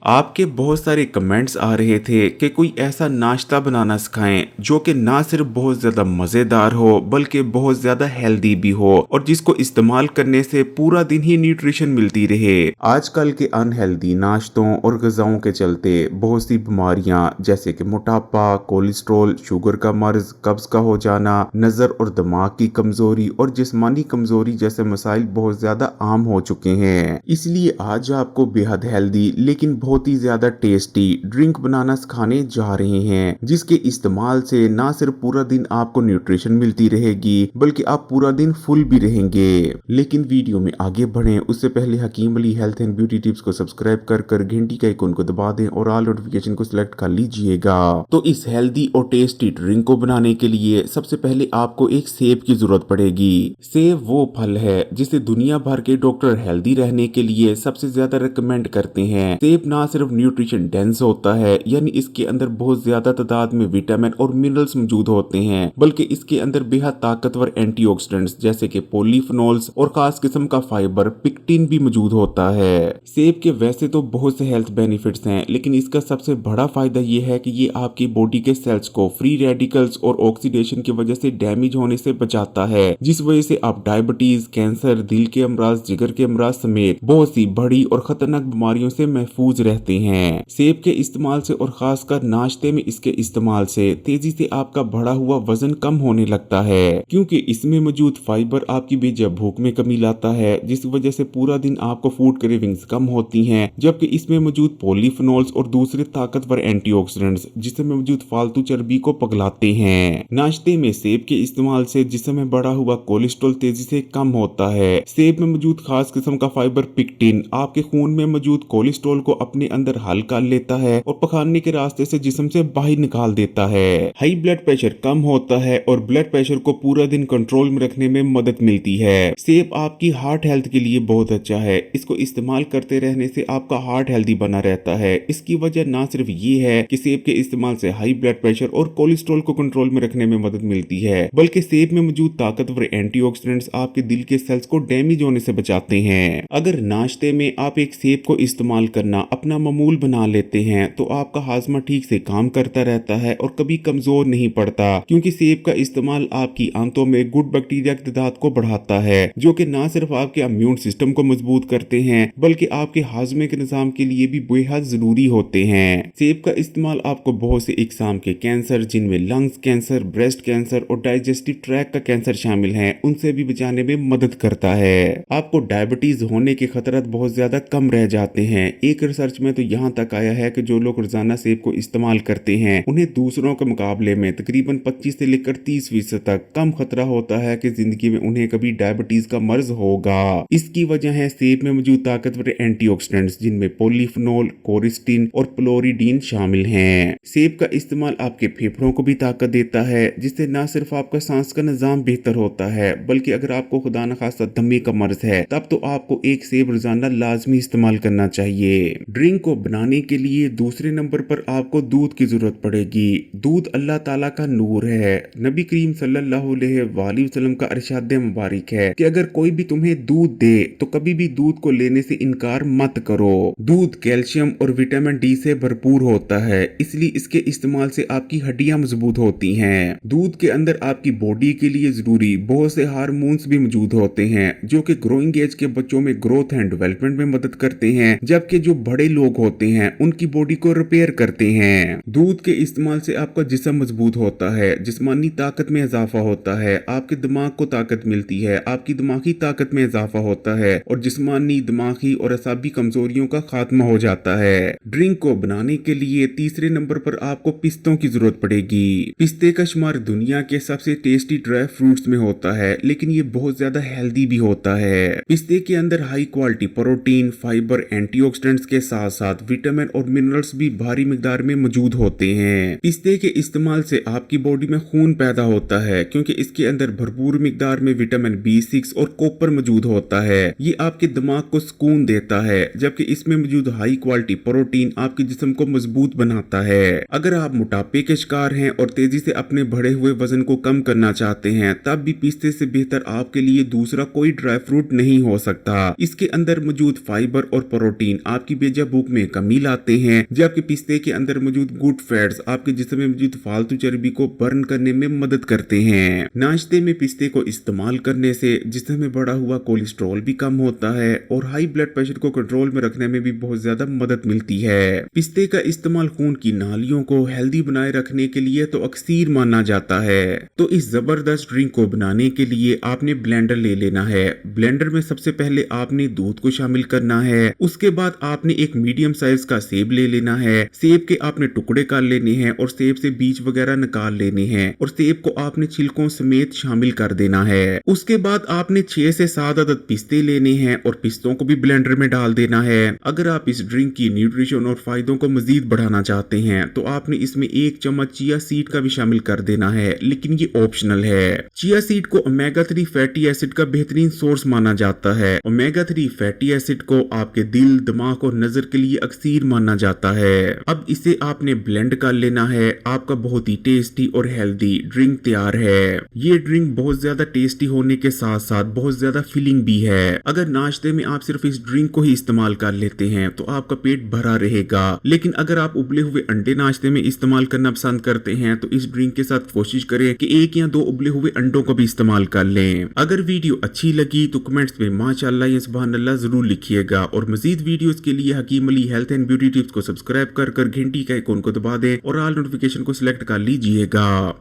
आपके बहुत सारे कमेंट्स आ रहे थे कि कोई ऐसा नाश्ता बनाना सिखाएं जो कि ना सिर्फ बहुत ज़्यादा मज़ेदार हो बल्कि बहुत ज़्यादा हेल्दी भी हो और जिसको इस्तेमाल करने से पूरा दिन ही न्यूट्रिशन मिलती रहे। आजकल के अनहेल्दी नाश्तों और ग़िज़ाओं के चलते बहुत सी बीमारियां जैसे कि मोटापा, कोलेस्ट्रॉल, शुगर का मर्ज, कब्ज़ का हो जाना, नज़र और दिमाग की कमज़ोरी और जिस्मानी कमज़ोरी जैसे मसाइल बहुत ज़्यादा आम हो चुके हैं। इसलिए आज आपको बेहद हेल्दी लेकिन बहुत ही ज्यादा टेस्टी ड्रिंक बनाना सिखाने जा रहे हैं, जिसके इस्तेमाल से ना सिर्फ पूरा दिन आपको न्यूट्रिशन मिलती रहेगी बल्कि आप पूरा दिन फुल भी रहेंगे। लेकिन वीडियो में आगे बढ़ें उससे पहले Hakim Ali health and beauty tips को सब्सक्राइब कर घंटी का आइकन को दबा दें और ऑल नोटिफिकेशन को सिलेक्ट कर लीजिएगा। तो इस हेल्दी और टेस्टी ड्रिंक को बनाने के लिए सबसे पहले आपको एक सेब की जरूरत पड़ेगी। सेब वो फल है जिसे दुनिया भर के डॉक्टर हेल्दी रहने के लिए सबसे ज्यादा रिकमेंड करते हैं। सेब ना सिर्फ न्यूट्रिशन डेंस होता है, यानी इसके अंदर बहुत ज्यादा तादाद में विटामिन और मिनरल्स मौजूद होते हैं, बल्कि इसके अंदर बेहद ताकतवर एंटीऑक्सीडेंट्स जैसे कि पॉलीफेनॉल्स और खास किस्म का फाइबर पिक्टिन भी मौजूद होता है। सेब के वैसे तो बहुत से हेल्थ बेनिफिट्स हैं, लेकिन इसका सबसे बड़ा फायदा ये है कि ये आपकी बॉडी के सेल्स को फ्री रेडिकल्स और ऑक्सीडेशन की वजह से डैमेज होने से बचाता है, जिस वजह से आप डायबिटीज, कैंसर, दिल के अमराज, जिगर के अमराज समेत बहुत सी बड़ी और खतरनाक बीमारियों से महफूज रहते हैं। सेब के इस्तेमाल से और खासकर नाश्ते में इसके इस्तेमाल से तेजी से आपका बढ़ा हुआ वजन कम होने लगता है, क्योंकि इसमें मौजूद फाइबर आपकी बेजा भूख में कमी लाता है, जिस वजह से पूरा दिन आपको फूड क्रेविंग्स कम होती हैं, जबकि इसमें मौजूद पॉलीफेनॉल्स और दूसरे ताकतवर एंटीऑक्सीडेंट्स जिसमें मौजूद फालतू चर्बी को पगलाते हैं। नाश्ते में सेब के इस्तेमाल से जिस्म में बढ़ा हुआ कोलेस्ट्रॉल तेजी से कम होता है। सेब में मौजूद खास किस्म का फाइबर पिक्टिन आपके खून में मौजूद कोलेस्ट्रॉल को अपने अंदर हल कर लेता है और पखाने के रास्ते से जिस्म से बाहर निकाल देता है। हाई ब्लड प्रेशर कम होता है और ब्लड प्रेशर को पूरा दिन कंट्रोल में रखने में मदद मिलती है। सेब आपकी हार्ट हेल्थ के लिए बहुत अच्छा है। इसको इस्तेमाल करते रहने से आपका हार्ट हेल्दी बना रहता है। इसकी वजह ना सिर्फ ये है कि सेब के इस्तेमाल से हाई ब्लड प्रेशर और कोलेस्ट्रॉल को कंट्रोल में रखने में मदद मिलती है, बल्कि सेब में मौजूद ताकतवर एंटीऑक्सीडेंट्स आपके दिल के सेल्स को डैमेज होने से बचाते हैं। अगर नाश्ते में आप एक सेब को इस्तेमाल करना अपना मामूल बना लेते हैं तो आपका हाजमा ठीक से काम करता रहता है और कभी कमजोर नहीं पड़ता, क्योंकि सेब का इस्तेमाल आपकी आंतों में गुड बैक्टीरिया की तादाद को बढ़ाता है, जो कि ना सिर्फ आपके इम्यून सिस्टम को मजबूत करते हैं बल्कि आपके हाजमे के निजाम के लिए भी बेहद जरूरी होते हैं। सेब का इस्तेमाल आपको बहुत से इकसाम के कैंसर, जिनमें लंग्स कैंसर, ब्रेस्ट कैंसर और डाइजेस्टिव ट्रैक का कैंसर शामिल है, उनसे भी बचाने में मदद करता है। आपको डायबिटीज होने के खतरत बहुत ज्यादा कम रह जाते हैं। एक रिसर्च में तो यहाँ तक आया है कि जो लोग रोजाना सेब को इस्तेमाल करते हैं उन्हें दूसरों के मुकाबले में तकरीबन 25 से लेकर 30% तक कम खतरा होता है कि जिंदगी में उन्हें कभी डायबिटीज का मर्ज होगा। इसकी वजह है सेब में मौजूद ताकतवर एंटीऑक्सीडेंट्स जिनमें पॉलीफेनॉल, कोरिस्टिन और फ्लोरिडीन शामिल हैं। सेब का इस्तेमाल आपके फेफड़ों को भी ताकत देता है, जिससे न सिर्फ आपका सांस का निजाम बेहतर होता है बल्कि अगर आपको खुदा न खास्ता दमे का मर्ज है तब तो आपको एक सेब रोजाना लाजमी इस्तेमाल करना चाहिए। ड्रिंक को बनाने के लिए दूसरे नंबर पर आपको दूध की जरूरत पड़ेगी। दूध अल्लाह ताला का नूर है। नबी करीम सल्लल्लाहु अलैहि वसल्लम का इरशाद मुबारक है कि अगर कोई भी तुम्हें दूध दे तो कभी भी दूध को लेने से इनकार मत करो। दूध कैल्शियम और विटामिन डी से भरपूर होता है, इसलिए इसके इस्तेमाल से आपकी हड्डियां मजबूत होती हैं। दूध के अंदर आपकी बॉडी के लिए जरूरी बहुत से हार्मोन्स भी मौजूद होते हैं जो कि ग्रोइंग एज के बच्चों में ग्रोथ एंड डेवलपमेंट में मदद करते हैं, जबकि जो बड़े लोग होते हैं उनकी बॉडी को रिपेयर करते हैं। दूध के इस्तेमाल से आपका जिस्म मजबूत होता है, जिस्मानी ताकत में इजाफा होता है, आपके दिमाग को ताकत मिलती है, आपकी दिमागी ताकत में इजाफा होता है और जिस्मानी, दिमागी और असाबी कमजोरियों का खात्मा हो जाता है। ड्रिंक को बनाने के लिए तीसरे नंबर पर आपको पिस्तों की जरूरत पड़ेगी। पिस्ते का शुमार दुनिया के सबसे टेस्टी ड्राई फ्रूट्स में होता है, लेकिन ये बहुत ज्यादा हेल्दी भी होता है। पिस्ते के अंदर high quality protein, fibre, antioxidants के साथ साथ विटामिन और मिनरल्स भी भारी मिकदार में मौजूद होते हैं। पिस्ते के इस्तेमाल से आपकी बॉडी में खून पैदा होता है, क्योंकि इसके अंदर भरपूर मिकदार में विटामिन B6 और कॉपर मौजूद होता है। ये आपके दिमाग को सुकून देता है, जबकि इसमें मौजूद हाई क्वालिटी प्रोटीन आपके जिस्म को मजबूत बनाता है। अगर आप मोटापे के शिकार हैं और तेजी से अपने बढ़े हुए वजन को कम करना चाहते हैं तब भी पिस्ते से बेहतर आपके लिए दूसरा कोई ड्राई फ्रूट नहीं हो सकता। इसके अंदर मौजूद फाइबर और प्रोटीन आपकी बेजा भूख में कमी लाते हैं, जबकि पिस्ते के अंदर मौजूद गुड फैट्स आपके जिस्म में मौजूद फालतू चर्बी को बर्न करने में मदद करते हैं। नाश्ते में पिस्ते को इस्तेमाल करने से जिस्म में बढ़ा हुआ कोलेस्ट्रॉल भी कम होता है और हाई ब्लड प्रेशर को कंट्रोल में रखने में भी बहुत ज्यादा मदद मिलती है। पिस्ते का इस्तेमाल खून की नालियों को हेल्दी बनाए रखने के लिए तो अक्सर माना जाता है। तो इस जबरदस्त ड्रिंक को बनाने के लिए आपने ब्लेंडर ले लेना है। ब्लेंडर में सबसे पहले आपने दूध को शामिल करना है। उसके बाद आपने एक मीडियम साइज का सेब ले लेना है। सेब के आपने टुकड़े कर लेने हैं और सेब से बीज वगैरह निकाल लेने हैं और सेब को आपने छिलकों समेत शामिल कर देना है। उसके बाद आपने 6 से 7 अदद पिस्ते लेने हैं और पिस्तों को भी ब्लेंडर में डाल देना है। अगर आप इस ड्रिंक की न्यूट्रिशन और फायदों को मजीद बढ़ाना चाहते हैं तो आपने इसमें 1 चम्मच चिया सीड का भी शामिल कर देना है, लेकिन ये ऑप्शनल है। चिया सीड को ओमेगा 3 फैटी एसिड का बेहतरीन सोर्स माना जाता है। ओमेगा 3 फैटी एसिड को आपके दिल, दिमाग और नजर के लिए अक्सर माना जाता है। अब इसे आपने ब्लेंड कर लेना है। आपका बहुत ही टेस्टी और हेल्दी ड्रिंक तैयार है। ये ड्रिंक बहुत ज्यादा टेस्टी होने के साथ साथ बहुत ज्यादा फिलिंग भी है। अगर नाश्ते में आप सिर्फ इस ड्रिंक को ही इस्तेमाल कर लेते हैं तो आपका पेट भरा रहेगा, लेकिन अगर आप उबले हुए अंडे नाश्ते में इस्तेमाल करना पसंद करते हैं तो इस ड्रिंक के साथ कोशिश करें कि 1 या 2 उबले हुए अंडों को भी इस्तेमाल कर लें। अगर वीडियो अच्छी लगी तो कमेंट्स में माशाअल्लाह या सुभान अल्लाह जरूर लिखिएगा और मजीद वीडियोस के लिए Hakim Ali health and beauty tips को सब्सक्राइब कर घंटी के आइकॉन को दबा दें और ऑल नोटिफिकेशन को सिलेक्ट कर लीजिएगा।